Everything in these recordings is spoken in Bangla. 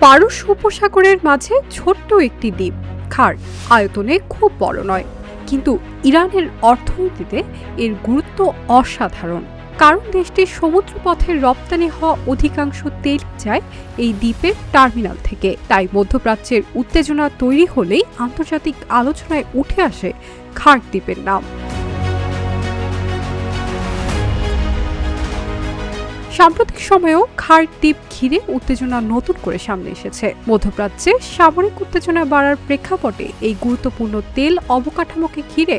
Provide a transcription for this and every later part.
পারস্য উপসাগরের মাঝে ছোট্ট একটি দ্বীপ খার্ক আয়তনে খুব বড় নয়, কিন্তু ইরানের অর্থনীতিতে এর গুরুত্ব অসাধারণ। কারণ দেশটির সমুদ্রপথের রপ্তানি হওয়া অধিকাংশ তেল যায় এই দ্বীপের টার্মিনাল থেকে। তাই মধ্যপ্রাচ্যের উত্তেজনা তৈরি হলেই আন্তর্জাতিক আলোচনায় উঠে আসে খার্ক দ্বীপের নাম। সাম্প্রতিক সময়েও খার্ক দ্বীপ ঘিরে উত্তেজনা নতুন করে সামনে এসেছে। মধ্যপ্রাচ্যে সামরিক উত্তেজনা বাড়ার প্রেক্ষাপটে এই গুরুত্বপূর্ণ তেল অবকাঠামোকে ঘিরে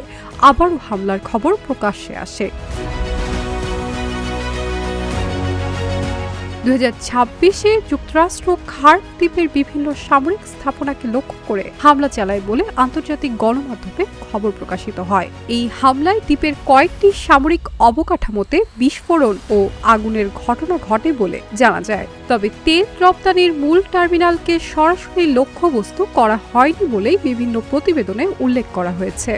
আবারও হামলার খবর প্রকাশ্যে আসে। 2026-এ যুক্তরাষ্ট্র খার্ক দ্বীপের বিভিন্ন সামরিক স্থাপনাকে লক্ষ্য করে হামলা চালায় বলে আন্তর্জাতিক গণমাধ্যমে খবর প্রকাশিত হয়। এই হামলায় দ্বীপের কয়েকটি সামরিক অবকাঠামোতে বিস্ফোরণ ও আগুনের ঘটনা ঘটে বলে জানা যায়। তবে তেল রপ্তানির মূল টার্মিনালকে সরাসরি লক্ষ্যবস্তু করা হয়নি বলেই বিভিন্ন প্রতিবেদনে উল্লেখ করা হয়েছে।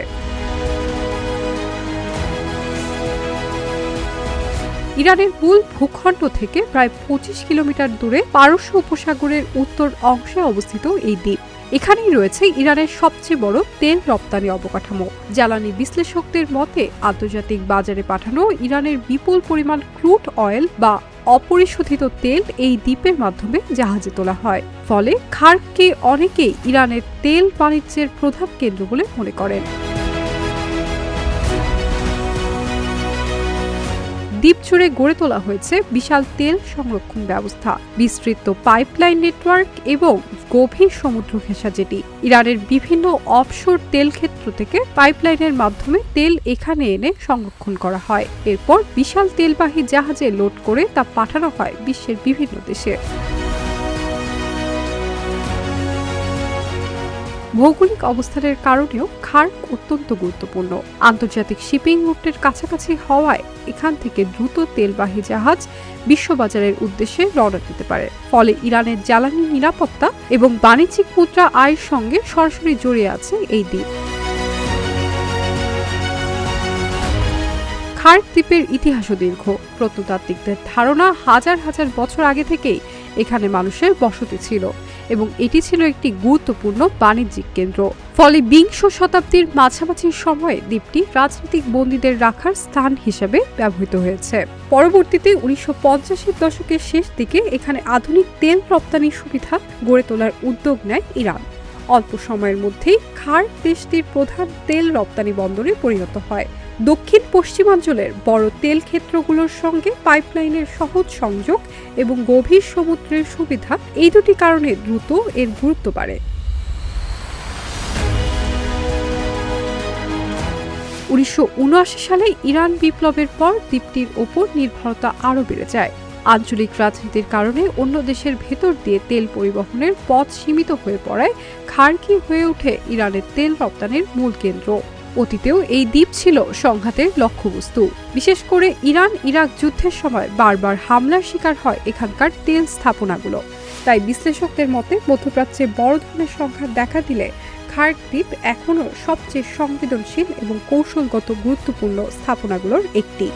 ইরানের মূল ভূখণ্ড থেকে প্রায় 25 কিলোমিটার দূরে পারস্য উপসাগরের উত্তর অংশে অবস্থিত এই দ্বীপ। এখানেই রয়েছে ইরানের সবচেয়ে বড় তেল রপ্তানি অবকাঠামো। জ্বালানি বিশ্লেষকদের মতে আন্তর্জাতিক বাজারে পাঠানো ইরানের বিপুল পরিমাণ ক্রুড অয়েল বা অপরিশোধিত তেল এই দ্বীপের মাধ্যমে জাহাজে তোলা হয়। ফলে খার্ককে অনেকেই ইরানের তেল বাণিজ্যের প্রধান কেন্দ্র বলে মনে করেন। দ্বীপ জুড়ে গড়ে তোলা হয়েছে বিশাল তেল সংরক্ষণ ব্যবস্থা, বিস্তৃত পাইপলাইন নেটওয়ার্ক এবং গভীর সমুদ্র ঘেঁষা জেটি। ইরানের বিভিন্ন অফশোর তেল ক্ষেত্র থেকে পাইপলাইনের মাধ্যমে তেল এখানে এনে সংরক্ষণ করা হয়। এরপর বিশাল তেলবাহী জাহাজে লোড করে তা পাঠানো হয় বিশ্বের বিভিন্ন দেশে। ভৌগোলিক অবস্থানের কারণেও খার্ক অত্যন্ত গুরুত্বপূর্ণ। আন্তর্জাতিক শিপিং রুটের কাছাকাছি হওয়ায় এখান থেকে দ্রুত তেলবাহী জাহাজ বিশ্ববাজারের উদ্দেশ্যে রওনা দিতে পারে। ফলে ইরানের জ্বালানি নিরাপত্তা এবং বাণিজ্যিক মুদ্রা আয়ের সঙ্গে সরাসরি জড়িয়ে আছে এই দ্বীপ। খার্ক দ্বীপের ইতিহাসও দীর্ঘ। প্রত্নতাত্ত্বিকদের ধারণা হাজার হাজার বছর আগে থেকেই এখানে মানুষের বসতি ছিল এবং এটি ছিল একটি গুরুত্বপূর্ণ বাণিজ্যিক কেন্দ্র। ফলে বিংশ শতাব্দীর মাঝামাঝি সময়ে দ্বীপটি রাজনৈতিক বন্দীদের রাখার স্থান হিসেবে ব্যবহৃত হয়েছে। পরবর্তীতে 1950-এর দশকের শেষ দিকে এখানে আধুনিক তেল রপ্তানির সুবিধা গড়ে তোলার উদ্যোগ নেয় ইরান। অল্প সময়ের মধ্যেই খার্ক দেশটির প্রধান তেল রপ্তানি বন্দরে পরিণত হয়। দক্ষিণ পশ্চিমাঞ্চলের বড় তেল ক্ষেত্রগুলোর সঙ্গে পাইপলাইনের সহজ সংযোগ এবং গভীর সমুদ্রের সুবিধা, এই দুটি কারণে দ্রুত এর গুরুত্ব বাড়ে। 1979 সালে ইরান বিপ্লবের পর দ্বীপটির ওপর নির্ভরতা আরও বেড়ে যায়। আঞ্চলিক রাজনীতির কারণে অন্য দেশের ভেতর দিয়ে তেল পরিবহনের পথ সীমিত হয়ে পড়ায় খার্কই হয়ে ওঠে ইরানের তেল রপ্তানির মূল কেন্দ্র। অতীতেও এই দ্বীপ ছিল সংঘাতের লক্ষ্যবস্তু। বিশেষ করে ইরান ইরাক যুদ্ধের সময় বারবার হামলার শিকার হয় এখানকার তেল স্থাপনাগুলো। তাই বিশ্লেষকদের মতে মধ্যপ্রাচ্যে বড় ধরনের সংঘাত দেখা দিলে খার্ক দ্বীপ এখনও সবচেয়ে সংবেদনশীল এবং কৌশলগত গুরুত্বপূর্ণ স্থাপনাগুলোর একটি।